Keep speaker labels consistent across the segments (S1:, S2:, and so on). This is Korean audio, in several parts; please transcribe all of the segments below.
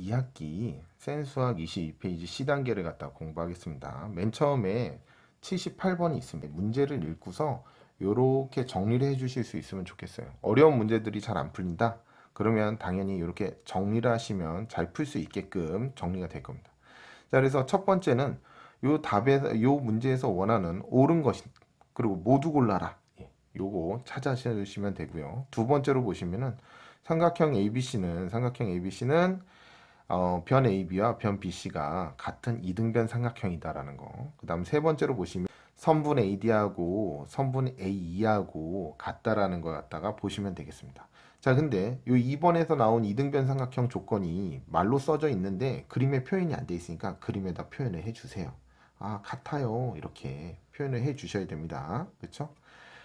S1: 2학기 센수학 22페이지 C단계를 갖다 공부하겠습니다. 맨 처음에 78번이 있습니다. 문제를 읽고서 이렇게 정리를 해 주실 수 있으면 좋겠어요. 어려운 문제들이 잘 안 풀린다? 그러면 당연히 이렇게 정리를 하시면 잘 풀 수 있게끔 정리가 될 겁니다. 자, 그래서 첫 번째는 요 문제에서 원하는 옳은 것이, 그리고 모두 골라라. 요거 찾아주시면 되고요. 두 번째로 보시면은 삼각형 ABC는 변 AB와 변 BC가 같은 이등변 삼각형이다라는 거. 그 다음 세 번째로 보시면 선분 AD하고 선분 AE하고 같다라는 거 갖다가 보시면 되겠습니다. 자, 근데 요 2번에서 나온 이등변 삼각형 조건이 말로 써져 있는데 그림에 표현이 안 돼 있으니까 그림에다 표현을 해 주세요. 아, 같아요. 이렇게 표현을 해 주셔야 됩니다. 그렇죠?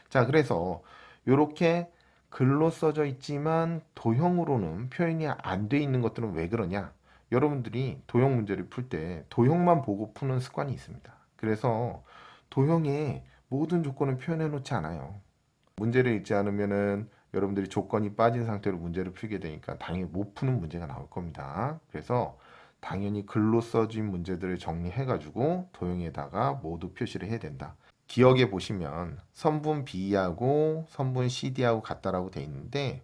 S1: 자, 그래서 이렇게 글로 써져 있지만 도형으로는 표현이 안 돼 있는 것들은 왜 그러냐? 여러분들이 도형 문제를 풀 때 도형만 보고 푸는 습관이 있습니다. 그래서 도형에 모든 조건을 표현해 놓지 않아요. 문제를 읽지 않으면은 여러분들이 조건이 빠진 상태로 문제를 풀게 되니까 당연히 못 푸는 문제가 나올 겁니다. 그래서 당연히 글로 써진 문제들을 정리해 가지고 도형에다가 모두 표시를 해야 된다. 기억에 보시면 선분 B하고 선분 CD하고 같다라고 돼 있는데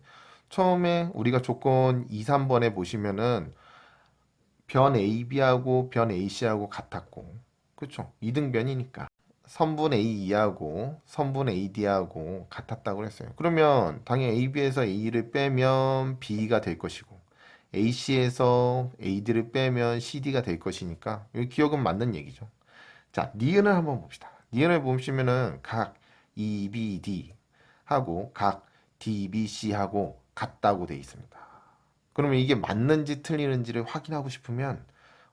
S1: 처음에 우리가 조건 2, 3번에 보시면은 변 AB하고 변 AC하고 같았고, 그렇죠? 이등변이니까 선분 AE하고 선분 AD하고 같았다고 했어요. 그러면 당연히 AB에서 A를 빼면 B가 될 것이고 AC에서 AD를 빼면 CD가 될 것이니까 이 기억은 맞는 얘기죠. 자, 니은을 한번 봅시다. 니은을 보시면은 각 EBD 하고 각 DBC 하고 같다고 되어 있습니다. 그러면 이게 맞는지 틀리는지를 확인하고 싶으면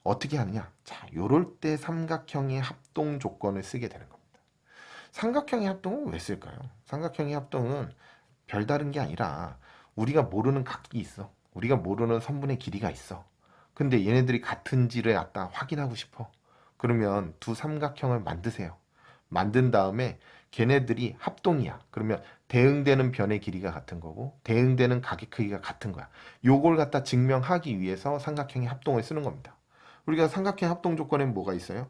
S1: 어떻게 하느냐? 자, 요럴 때 삼각형의 합동 조건을 쓰게 되는 겁니다. 삼각형의 합동은 왜 쓸까요? 삼각형의 합동은 별다른 게 아니라 우리가 모르는 각이 있어. 우리가 모르는 선분의 길이가 있어. 근데 얘네들이 같은지를 갖다 확인하고 싶어. 그러면 두 삼각형을 만드세요. 만든 다음에 걔네들이 합동이야. 그러면 대응되는 변의 길이가 같은 거고 대응되는 각의 크기가 같은 거야. 요걸 갖다 증명하기 위해서 삼각형의 합동을 쓰는 겁니다. 우리가 삼각형 합동 조건엔 뭐가 있어요?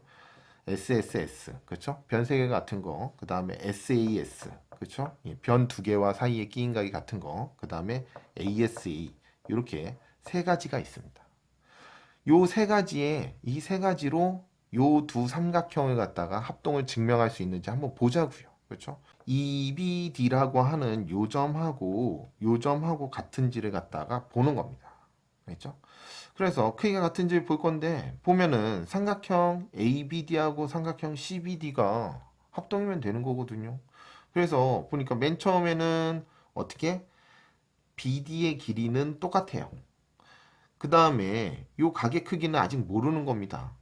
S1: SSS, 그렇죠? 변 세 개 같은 거, 그 다음에 SAS, 그렇죠? 변 두 개와 사이에 끼인 각이 같은 거, 그 다음에 ASA, 이렇게 세 가지가 있습니다. 요 세 가지에 이 세 가지로 요 두 삼각형을 갖다가 합동을 증명할 수 있는지 한번 보자고요. 그렇죠? EBD라고 하는 요 점하고 같은지를 갖다가 보는 겁니다. 그렇죠? 그래서 크기가 같은지 볼 건데 보면은 삼각형 ABD하고 삼각형 CBD가 합동이면 되는 거거든요. 그래서 보니까 맨 처음에는 어떻게 BD의 길이는 똑같아요. 그 다음에 요 각의 크기는 아직 모르는 겁니다.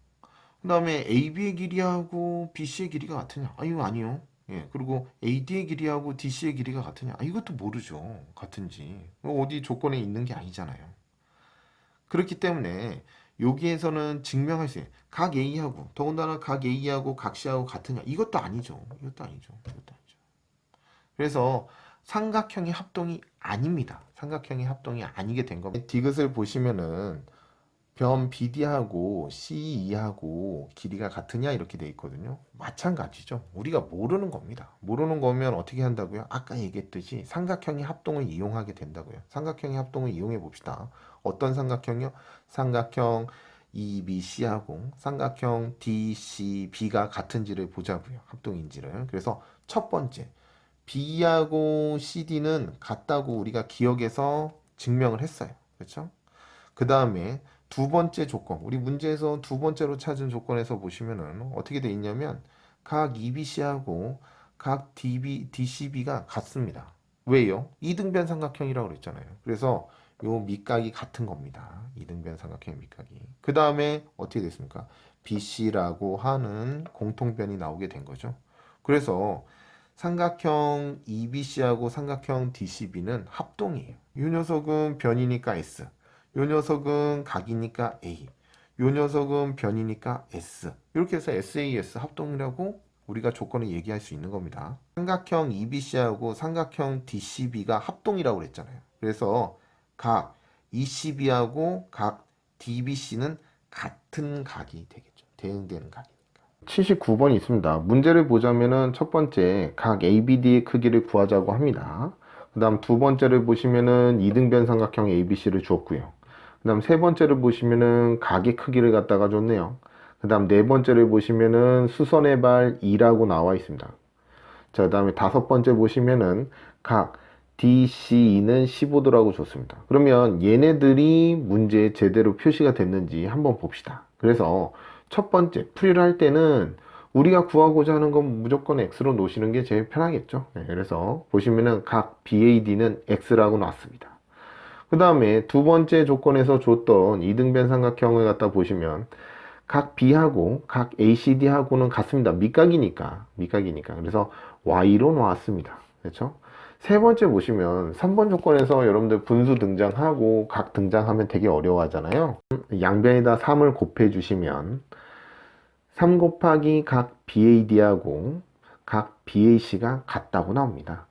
S1: 그 다음에 AB의 길이하고 BC의 길이가 같으냐? 아, 이거 아니요. 예, 그리고 AD의 길이하고 DC의 길이가 같으냐? 아, 이것도 모르죠. 같은지. 어디 조건에 있는 게 아니잖아요. 그렇기 때문에 여기에서는 증명할 수 있어요. 각 A하고, 더군다나 각 A하고 각 C하고 같으냐? 이것도 아니죠. 이것도 아니죠. 이것도 아니죠. 그래서 삼각형의 합동이 아닙니다. 삼각형의 합동이 아니게 된 겁니다. 디귿을 보시면은 변 BD하고 CE하고 길이가 같으냐 이렇게 돼 있거든요. 마찬가지죠. 우리가 모르는 겁니다. 모르는 거면 어떻게 한다고요? 아까 얘기했듯이 삼각형의 합동을 이용하게 된다고요. 삼각형의 합동을 이용해 봅시다. 어떤 삼각형이요? 삼각형 EBC하고 삼각형 DCB가 같은지를 보자고요. 합동인지를. 그래서 첫 번째 B하고 CD는 같다고 우리가 기억해서 증명을 했어요. 그렇죠? 그 다음에 두 번째 조건, 우리 문제에서 두 번째로 찾은 조건에서 보시면은 어떻게 돼 있냐면 각 EBC하고 각 DCB가 같습니다. 왜요? 이등변 삼각형이라고 그랬잖아요. 그래서 요 밑각이 같은 겁니다. 이등변 삼각형 밑각이. 그 다음에 어떻게 됐습니까? BC라고 하는 공통변이 나오게 된 거죠. 그래서 삼각형 EBC하고 삼각형 DCB는 합동이에요. 이 녀석은 변이니까 S. 요 녀석은 각이니까 A. 요 녀석은 변이니까 S. 이렇게 해서 SAS 합동이라고 우리가 조건을 얘기할 수 있는 겁니다. 삼각형 EBC하고 삼각형 DCB가 합동이라고 그랬잖아요. 그래서 각 ECB하고 각 DBC는 같은 각이 되겠죠. 대응되는 각이니까. 79번이 있습니다. 문제를 보자면은 첫 번째 각 ABD의 크기를 구하자고 합니다. 그 다음 두 번째를 보시면은 이등변 삼각형 ABC를 주었고요. 그 다음 세 번째를 보시면은 각의 크기를 갖다가 줬네요. 그 다음 네 번째를 보시면은 수선의 발 2라고 나와 있습니다. 자, 그 다음에 다섯 번째 보시면은 각 DC는 15도라고 줬습니다. 그러면 얘네들이 문제에 제대로 표시가 됐는지 한번 봅시다. 그래서 첫 번째 풀이를 할 때는 우리가 구하고자 하는 건 무조건 X로 놓으시는 게 제일 편하겠죠. 네, 그래서 보시면은 각 BAD는 X라고 놨습니다. 그 다음에 두 번째 조건에서 줬던 이등변 삼각형을 갖다 보시면 각 B하고 각 ACD하고는 같습니다. 밑각이니까. 그래서 Y로 놓았습니다. 그렇죠? 세 번째 보시면 3번 조건에서 여러분들 분수 등장하고 각 등장하면 되게 어려워하잖아요. 양변에다 3을 곱해 주시면 3 곱하기 각 BAD하고 각 BAC가 같다고 나옵니다.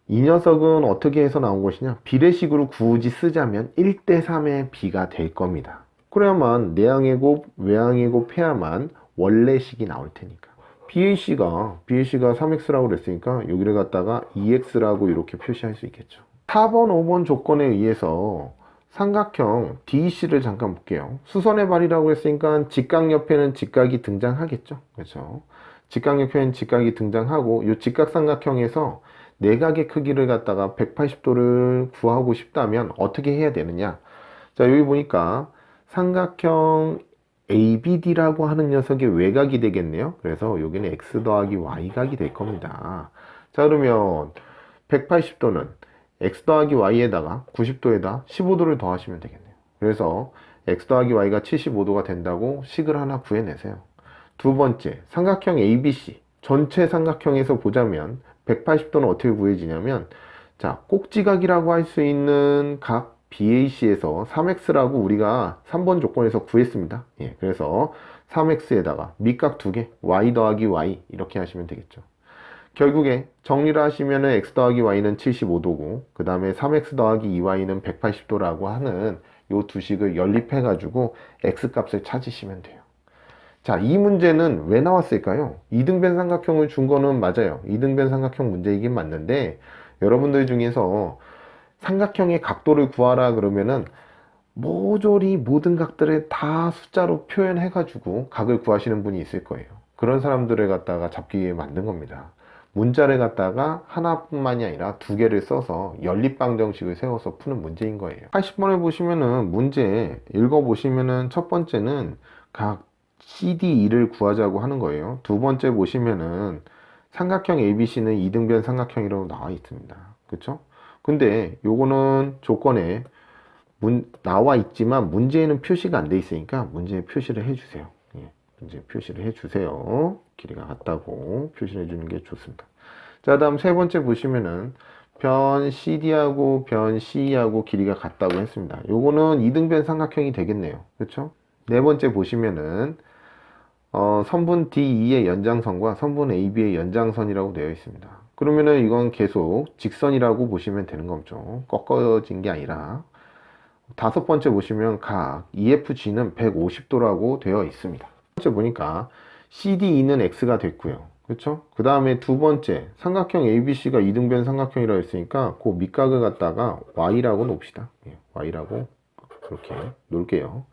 S1: 이 녀석은 어떻게 해서 나온 것이냐? 비례식으로 굳이 쓰자면 1대3의 B가 될 겁니다. 그래야만 내항의 곱, 외항의 곱 해야만 원래식이 나올 테니까. BAC가 3X라고 그랬으니까 여기를 갖다가 2X라고 이렇게 표시할 수 있겠죠. 4번, 5번 조건에 의해서 삼각형 DC를 잠깐 볼게요. 수선의 발이라고 했으니까 직각 옆에는 직각이 등장하겠죠. 그렇죠? 직각 옆에는 직각이 등장하고 이 직각 삼각형에서 내각의 크기를 갖다가 180도를 구하고 싶다면 어떻게 해야 되느냐? 자, 여기 보니까 삼각형 ABD라고 하는 녀석의 외곽이 되겠네요. 그래서 여기는 X 더하기 Y각이 될 겁니다. 자, 그러면 180도는 X 더하기 Y에다가 90도에다 15도를 더하시면 되겠네요. 그래서 X 더하기 Y가 75도가 된다고 식을 하나 구해내세요. 두 번째, 삼각형 ABC. 전체 삼각형에서 보자면 180도는 어떻게 구해지냐면, 자, 꼭지각이라고 할 수 있는 각 BAC에서 3X라고 우리가 3번 조건에서 구했습니다. 예, 그래서 3X에다가 밑각 2개, Y 더하기 Y 이렇게 하시면 되겠죠. 결국에 정리를 하시면은 X 더하기 Y는 75도고, 그 다음에 3X 더하기 2Y는 180도라고 하는 요 두 식을 연립해 가지고 X 값을 찾으시면 돼요. 자, 이 문제는 왜 나왔을까요? 이등변 삼각형을 준 거는 맞아요. 이등변 삼각형 문제이긴 맞는데, 여러분들 중에서 삼각형의 각도를 구하라 그러면은 모조리 모든 각들을 다 숫자로 표현해 가지고 각을 구하시는 분이 있을 거예요. 그런 사람들을 갖다가 잡기 위해 만든 겁니다. 문자를 갖다가 하나뿐만이 아니라 두 개를 써서 연립방정식을 세워서 푸는 문제인 거예요. 80번을 보시면은 문제 읽어보시면은 첫 번째는 각 CDE를 구하자고 하는 거예요. 두 번째 보시면은 삼각형 ABC는 이등변 삼각형이라고 나와 있습니다. 그렇죠? 근데 요거는 조건에 나와 있지만 문제에는 표시가 안 돼 있으니까 문제에 표시를 해주세요. 예, 문제 표시를 해주세요. 길이가 같다고 표시를 해주는 게 좋습니다. 자, 다음 세 번째 보시면은 변 CD하고 변 CE하고 길이가 같다고 했습니다. 요거는 이등변 삼각형이 되겠네요. 그렇죠? 네 번째 보시면은 선분 DE의 연장선과 선분 AB의 연장선이라고 되어 있습니다. 그러면은 이건 계속 직선이라고 보시면 되는 거죠. 꺾어진 게 아니라. 다섯 번째 보시면 각 EFG는 150도라고 되어 있습니다. 첫 번째 보니까 CDE는 X가 됐고요. 그렇죠? 그 다음에 두 번째 삼각형 ABC가 이등변 삼각형이라고 했으니까 그 밑각을 갖다가 Y라고 놓읍시다. 예, Y라고 그렇게 놓을게요.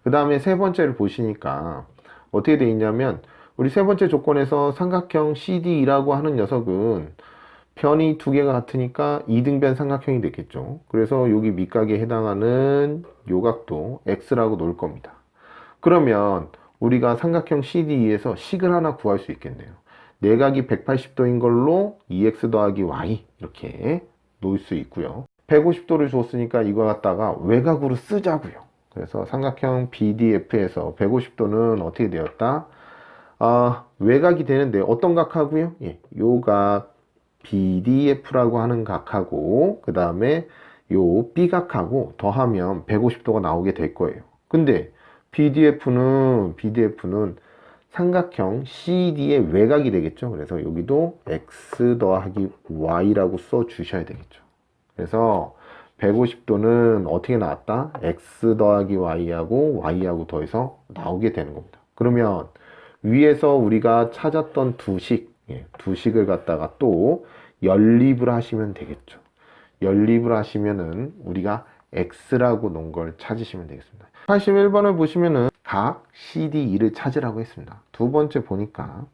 S1: 그 다음에 세 번째를 보시니까 어떻게 되어 있냐면 우리 세 번째 조건에서 삼각형 CDE라고 하는 녀석은 편이 두 개가 같으니까 이등변 삼각형이 되겠죠. 그래서 여기 밑각에 해당하는 요각도 X라고 놓을 겁니다. 그러면 우리가 삼각형 CDE에서 식을 하나 구할 수 있겠네요. 내각이 180도인 걸로 2X 더하기 Y 이렇게 놓을 수 있고요. 150도를 줬으니까 이거 갖다가 외곽으로 쓰자고요. 그래서 삼각형 BDF에서 150도는 어떻게 되었다? 외곽이 되는데 어떤 각하고요? 예, 요각 BDF라고 하는 각하고 그 다음에 요 B각하고 더하면 150도가 나오게 될 거예요. 근데 BDF는 삼각형 CD의 외곽이 되겠죠. 그래서 여기도 X 더하기 Y라고 써 주셔야 되겠죠. 그래서 150도는 어떻게 나왔다? x 더하기 y하고 y하고 더해서 나오게 되는 겁니다. 그러면 위에서 우리가 찾았던 두 식을 갖다가 또 연립을 하시면 되겠죠. 연립을 하시면은 우리가 x라고 놓은 걸 찾으시면 되겠습니다. 81번을 보시면은 각 CDE를 찾으라고 했습니다. 두 번째 보니까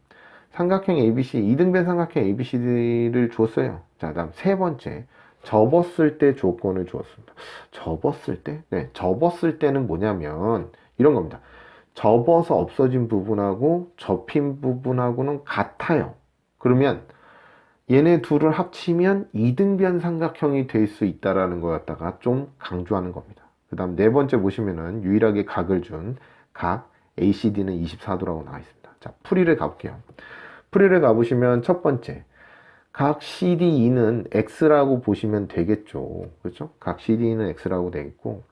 S1: 삼각형 ABC, 이등변 삼각형 ABCD를 줬어요. 자, 다음 세 번째, 접었을 때 조건을 주었습니다. 접었을 때? 네, 접었을 때는 뭐냐면 이런 겁니다. 접어서 없어진 부분하고 접힌 부분하고는 같아요. 그러면 얘네 둘을 합치면 이등변 삼각형이 될 수 있다라는 거 갖다가 좀 강조하는 겁니다. 그 다음 네 번째 보시면은 유일하게 각을 준 각 ACD는 24도라고 나와 있습니다. 자, 풀이를 가볼게요. 풀이를 가보시면 첫 번째, 각 CDE는 X라고 보시면 되겠죠. 그렇죠? 각 CDE는 X라고 되겠고,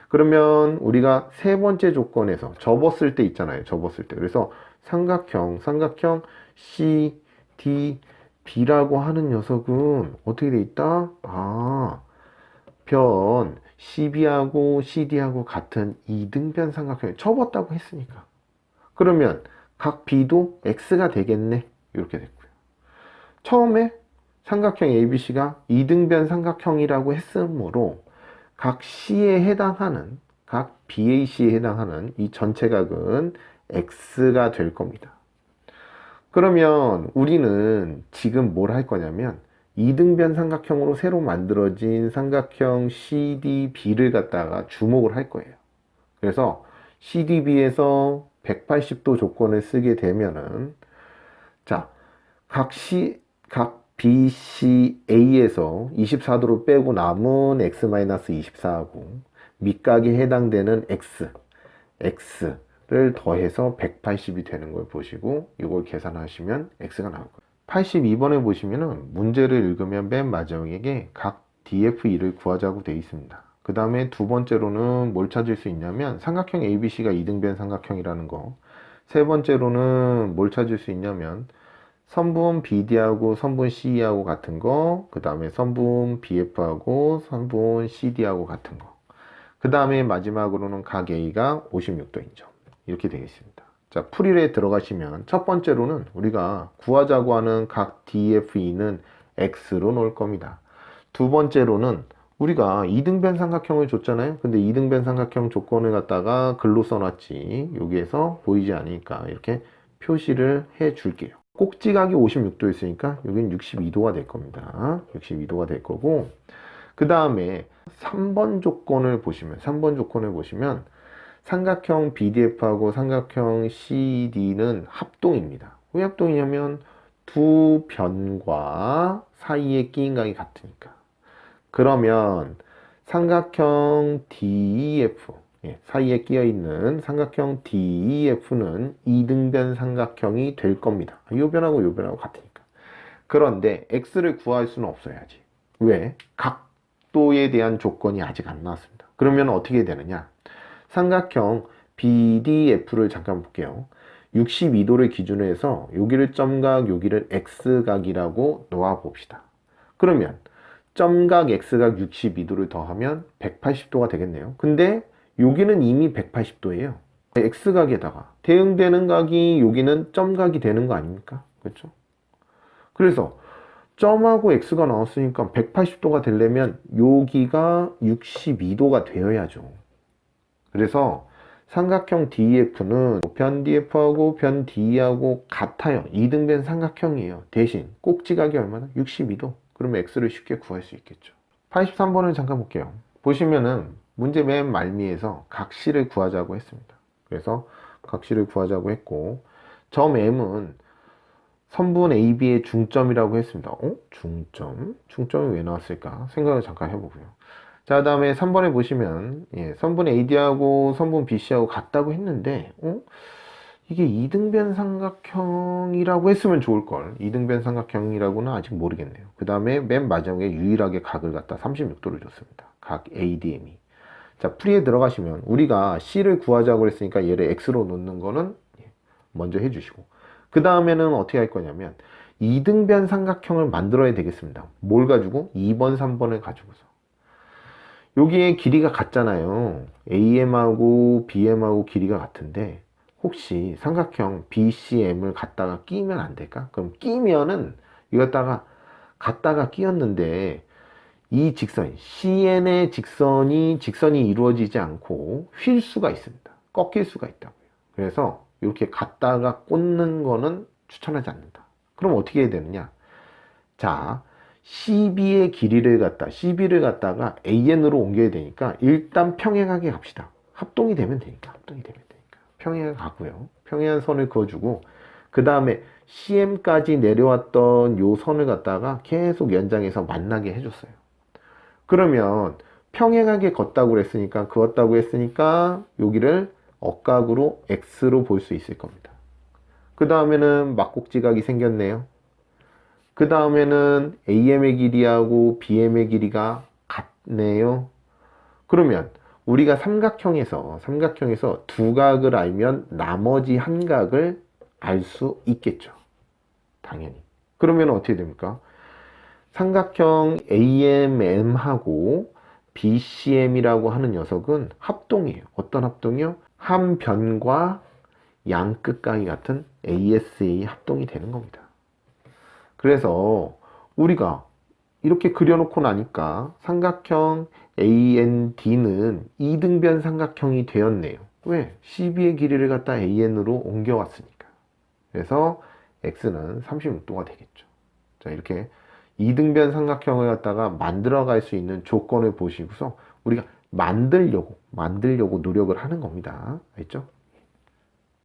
S1: 그러면 우리가 세 번째 조건에서 접었을 때 있잖아요. 접었을 때. 그래서 삼각형 CDB라고 하는 녀석은 어떻게 돼 있다? 변 CB하고 CD하고 같은 이등변 삼각형에 접었다고 했으니까. 그러면 각 B도 X가 되겠네. 이렇게 됐고요. 처음에 삼각형 ABC가 이등변 삼각형이라고 했으므로 각 C에 해당하는, 각 BAC에 해당하는 이 전체 각은 X가 될 겁니다. 그러면 우리는 지금 뭘 할 거냐면 이등변 삼각형으로 새로 만들어진 삼각형 CDB를 갖다가 주목을 할 거예요. 그래서 CDB에서 180도 조건을 쓰게 되면은, 자, 각 BCA에서 24도를 빼고 남은 x-24하고 밑각에 해당되는 x를 더해서 180이 되는 걸 보시고 이걸 계산하시면 x가 나올 거예요. 82번에 보시면은 문제를 읽으면 맨 마지막에 각 DFE를 구하자고 되어 있습니다. 그 다음에 두 번째로는 뭘 찾을 수 있냐면 삼각형 ABC가 이등변 삼각형이라는 거. 세 번째로는 뭘 찾을 수 있냐면 선분 BD하고 선분 CE하고 같은 거, 그 다음에 선분 BF하고 선분 CD하고 같은 거, 그 다음에 마지막으로는 각 A가 56도인 점. 이렇게 되겠습니다. 자, 풀이에 들어가시면 첫 번째로는 우리가 구하자고 하는 각 DFE는 X로 놓을 겁니다. 두 번째로는 우리가 이등변 삼각형을 줬잖아요. 근데 이등변 삼각형 조건을 갖다가 글로 써놨지 여기에서 보이지 않으니까 이렇게 표시를 해 줄게요. 꼭지각이 56도 있으니까 여기는 62도가 될 겁니다. 62도가 될 거고, 그 다음에 3번 조건을 보시면 삼각형 BDF하고 삼각형 CD는 합동입니다. 왜 합동이냐면 두 변과 사이에 끼인 각이 같으니까. 그러면 삼각형 DEF, 사이에 끼어 있는 삼각형 DEF는 이등변 삼각형이 될 겁니다. 요 변하고 요 변하고 같으니까. 그런데 X를 구할 수는 없어야지. 왜? 각도에 대한 조건이 아직 안 나왔습니다. 그러면 어떻게 되느냐? 삼각형 BDF를 잠깐 볼게요. 62도를 기준으로 해서 여기를 점각, 여기를 X각이라고 놓아 봅시다. 그러면 점각 X각 62도를 더하면 180도가 되겠네요. 근데 여기는 이미 180도예요. X각에다가 대응되는 각이 여기는 점각이 되는 거 아닙니까? 그렇죠? 그래서 점하고 X가 나왔으니까 180도가 되려면 여기가 62도가 되어야죠. 그래서 삼각형 DEF는 변 DF하고 변 DE하고 같아요. 이등변 삼각형이에요. 대신 꼭지각이 얼마나? 62도. 그러면 X를 쉽게 구할 수 있겠죠. 83번을 잠깐 볼게요. 보시면은 문제 맨 말미에서 각C를 구하자고 했습니다. 그래서 각C를 구하자고 했고, 점 M은 선분 AB의 중점이라고 했습니다. 중점? 중점이 왜 나왔을까? 생각을 잠깐 해보고요. 자, 다음에 3번에 보시면 선분 AD하고 선분 BC하고 같다고 했는데 이게 이등변 삼각형이라고 했으면 좋을걸. 이등변 삼각형이라고는 아직 모르겠네요. 그 다음에 맨 마지막에 유일하게 각을 갖다 36도를 줬습니다. 각 ADM이. 자, 풀이에 들어가시면 우리가 C를 구하자고 했으니까 얘를 X로 놓는 거는 먼저 해주시고, 그 다음에는 어떻게 할 거냐면 이등변 삼각형을 만들어야 되겠습니다. 뭘 가지고? 2번, 3번을 가지고서. 여기에 길이가 같잖아요. AM하고 BM하고 길이가 같은데 혹시 삼각형 BCM을 갖다가 끼면 안 될까? 그럼 끼면은 이거다가 갖다가 끼었는데 이 직선 CN의 직선이 이루어지지 않고 휠 수가 있습니다. 꺾일 수가 있다고요. 그래서 이렇게 갖다가 꽂는 거는 추천하지 않는다. 그럼 어떻게 해야 되느냐? 자, CB를 갖다가 AN으로 옮겨야 되니까 일단 평행하게 갑시다. 합동이 되면 되니까. 평행하게 가고요. 평행한 선을 그어주고 그 다음에 CM까지 내려왔던 요 선을 갖다가 계속 연장해서 만나게 해줬어요. 그러면 평행하게 그었다고 했으니까 여기를 억각으로 X로 볼 수 있을 겁니다. 그 다음에는 막곡지각이 생겼네요. 그 다음에는 AM의 길이하고 BM의 길이가 같네요. 그러면 우리가 삼각형에서 두 각을 알면 나머지 한 각을 알 수 있겠죠. 당연히. 그러면 어떻게 됩니까? 삼각형 AMM하고 BCM이라고 하는 녀석은 합동이에요. 어떤 합동이요? 한 변과 양 끝각이 같은 ASA 합동이 되는 겁니다. 그래서 우리가 이렇게 그려놓고 나니까 삼각형 AND는 이등변 삼각형이 되었네요. 왜? CB의 길이를 갖다 AN으로 옮겨왔으니까. 그래서 X는 36도가 되겠죠. 자, 이렇게 이등변 삼각형을 갖다가 만들어갈 수 있는 조건을 보시고서 우리가 만들려고 노력을 하는 겁니다. 알죠?